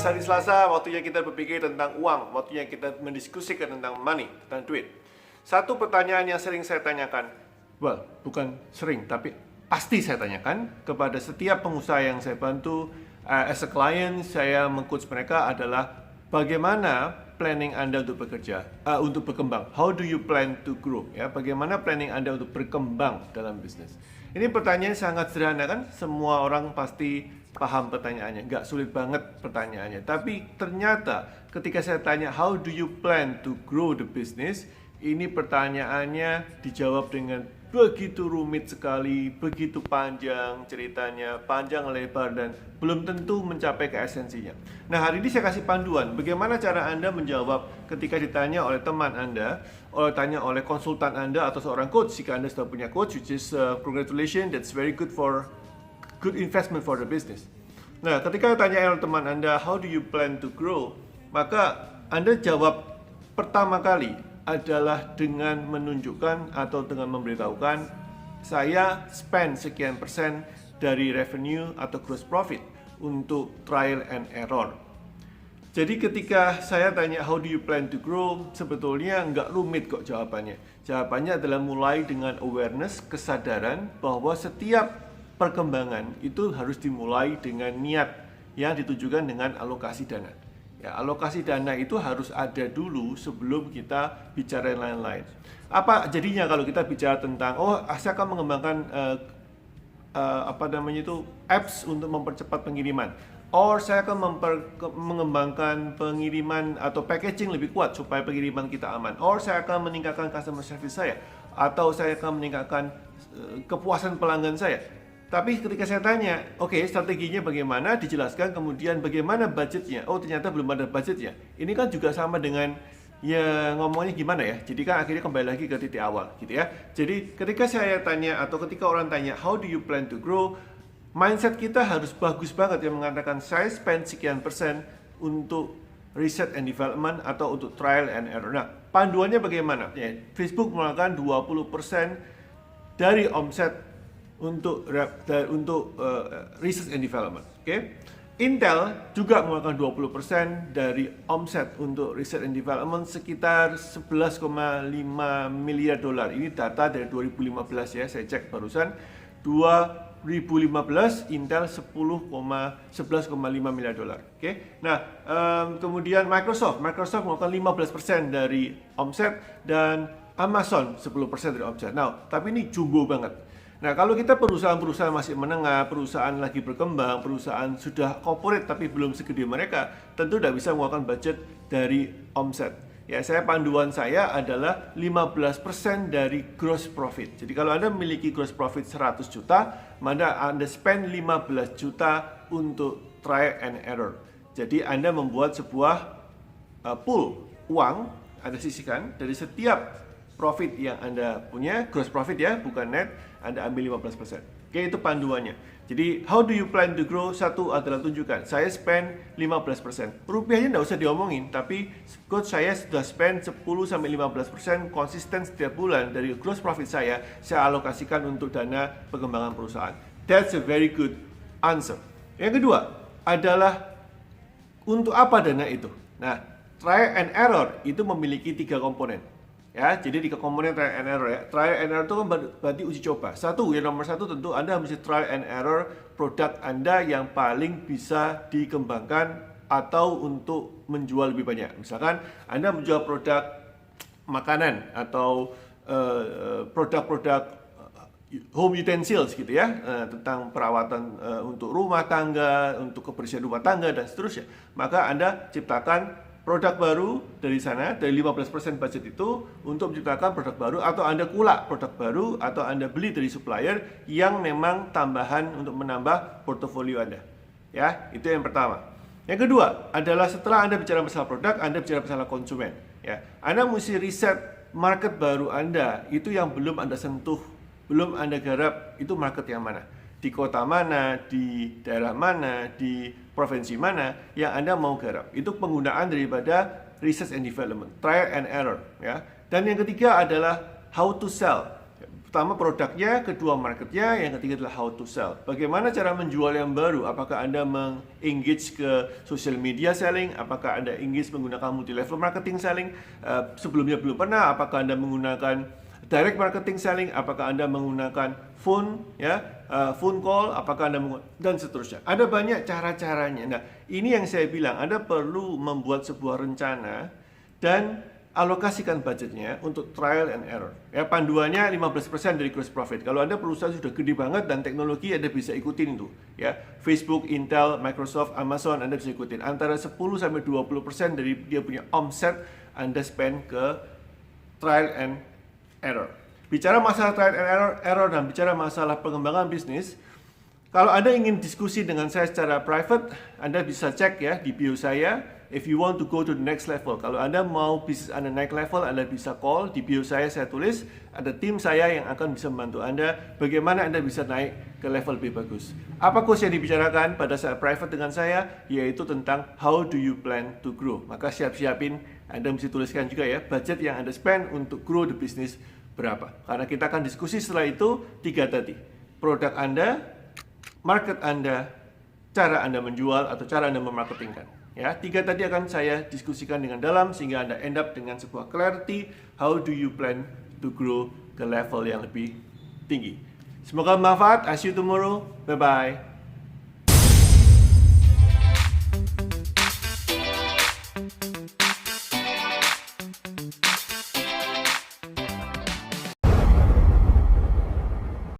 guys, hari Selasa waktunya kita berpikir tentang uang, waktunya kita mendiskusikan tentang money, tentang duit. Satu pertanyaan yang sering saya tanyakan, bukan sering, tapi pasti saya tanyakan kepada setiap pengusaha yang saya bantu, as a client, saya meng-coach mereka adalah bagaimana planning Anda untuk bekerja, untuk berkembang. How do you plan to grow? Ya, bagaimana planning Anda untuk berkembang dalam bisnis? Ini pertanyaan sangat sederhana kan? Semua orang pasti paham pertanyaannya, nggak sulit banget pertanyaannya. Tapi ternyata ketika saya tanya how do you plan to grow the business, ini pertanyaannya dijawab dengan begitu rumit sekali, begitu panjang ceritanya, panjang lebar dan belum tentu mencapai ke esensinya. Nah, hari ini saya kasih panduan bagaimana cara Anda menjawab ketika ditanya oleh teman Anda, tanya oleh konsultan Anda atau seorang coach. Jika Anda sudah punya coach, which is congratulations, that's very good investment for the business. Nah, ketika tanya oleh teman Anda, how do you plan to grow? Maka Anda jawab pertama kali adalah dengan menunjukkan atau dengan memberitahukan saya spend sekian persen dari revenue atau gross profit untuk trial and error. Jadi ketika saya tanya how do you plan to grow, sebetulnya nggak rumit kok jawabannya. Jawabannya adalah mulai dengan awareness, kesadaran bahwa setiap perkembangan itu harus dimulai dengan niat yang ditujukan dengan alokasi dana. Ya, alokasi dana itu harus ada dulu sebelum kita bicara yang lain-lain. Apa jadinya kalau kita bicara tentang saya akan mengembangkan apps untuk mempercepat pengiriman. Saya akan mengembangkan pengiriman atau packaging lebih kuat supaya pengiriman kita aman. Saya akan meningkatkan customer service saya, atau saya akan meningkatkan kepuasan pelanggan saya. Tapi ketika saya tanya, strateginya bagaimana, dijelaskan, kemudian bagaimana budgetnya. Ternyata belum ada budgetnya. Ini kan juga sama dengan ya ngomongnya gimana ya. Jadi kan akhirnya kembali lagi ke titik awal gitu ya. Jadi ketika saya tanya atau ketika orang tanya how do you plan to grow, mindset kita harus bagus banget yang mengatakan saya spend sekian persen untuk research and development atau untuk trial and error. Nah, panduannya bagaimana? Ya, Facebook melakukan 20% dari omset untuk research and development. Intel juga mengeluarkan 20% dari omset untuk research and development, sekitar 11,5 miliar dolar. Ini data dari 2015 ya, saya cek barusan. 2015 Intel 11,5 miliar dolar. Nah, kemudian Microsoft melakukan 15% dari omset dan Amazon 10% dari omset. Nah, tapi ini jumbo banget. Nah, kalau kita perusahaan-perusahaan masih menengah, perusahaan lagi berkembang, perusahaan sudah corporate tapi belum segede mereka, tentu tidak bisa mengeluarkan budget dari omset. Ya, panduan saya adalah 15% dari gross profit. Jadi kalau Anda memiliki gross profit 100 juta, maka Anda spend 15 juta untuk try and error. Jadi Anda membuat sebuah pool uang, Anda sisihkan dari setiap profit yang Anda punya, gross profit ya, bukan net, Anda ambil 15%. Itu panduannya. Jadi, how do you plan to grow? Satu adalah tunjukkan, saya spend 15%. Rupiahnya tidak usah diomongin, tapi coach saya sudah spend 10-15% konsisten setiap bulan dari gross profit saya alokasikan untuk dana pengembangan perusahaan. That's a very good answer. Yang kedua adalah untuk apa dana itu? Nah, trial and error itu memiliki 3 komponen. Ya, jadi di komponen trial and error ya. Trial and error itu kan berarti uji coba. Nomor satu tentu Anda mesti trial and error produk Anda yang paling bisa dikembangkan atau untuk menjual lebih banyak. Misalkan Anda menjual produk makanan atau produk-produk home utensils gitu ya, tentang perawatan untuk rumah tangga, untuk kebersihan rumah tangga dan seterusnya. Maka Anda ciptakan produk baru dari sana, dari 15% budget itu untuk menciptakan produk baru, atau Anda kulak produk baru, atau Anda beli dari supplier yang memang tambahan untuk menambah portofolio Anda. Ya, itu yang pertama. Yang kedua adalah setelah Anda bicara masalah produk, Anda bicara masalah konsumen. Ya, Anda mesti riset market baru Anda, itu yang belum Anda sentuh, belum Anda garap, itu market yang mana. Di kota mana, di daerah mana, di provinsi mana yang Anda mau garap. Itu penggunaan daripada research and development, trial and error ya. Dan yang ketiga adalah how to sell. Pertama produknya, kedua marketnya, yang ketiga adalah how to sell. Bagaimana cara menjual yang baru? Apakah Anda meng-engage ke social media selling? Apakah Anda engage menggunakan multi-level marketing selling? Sebelumnya belum pernah. Apakah Anda menggunakan direct marketing selling? Apakah Anda menggunakan phone, phone call? Apakah Anda dan seterusnya. Ada banyak cara-caranya. Nah, ini yang saya bilang, Anda perlu membuat sebuah rencana dan alokasikan budgetnya untuk trial and error. Ya, panduannya 15% dari gross profit. Kalau Anda perusahaan sudah gede banget dan teknologi, Anda bisa ikutin itu. Ya, Facebook, Intel, Microsoft, Amazon, Anda bisa ikutin. Antara 10-20% dari dia punya omset Anda spend ke trial and error. Bicara masalah trial and error dan bicara masalah pengembangan bisnis, kalau Anda ingin diskusi dengan saya secara private, Anda bisa cek ya di bio saya. If you want to go to the next level, kalau Anda mau bisnis Anda naik level, Anda bisa call. Di bio saya tulis, ada tim saya yang akan bisa membantu Anda bagaimana Anda bisa naik ke level lebih bagus. Apa course yang dibicarakan pada saat private dengan saya, yaitu tentang how do you plan to grow. Maka siapin, Anda mesti tuliskan juga ya, budget yang Anda spend untuk grow the business berapa. Karena kita akan diskusi setelah itu 3 tadi. Produk Anda, market Anda, cara Anda menjual atau cara Anda memarketingkan. Ya, 3 tadi akan saya diskusikan dengan dalam sehingga Anda end up dengan sebuah clarity how do you plan to grow ke level yang lebih tinggi. Semoga bermanfaat. I see you tomorrow. Bye bye.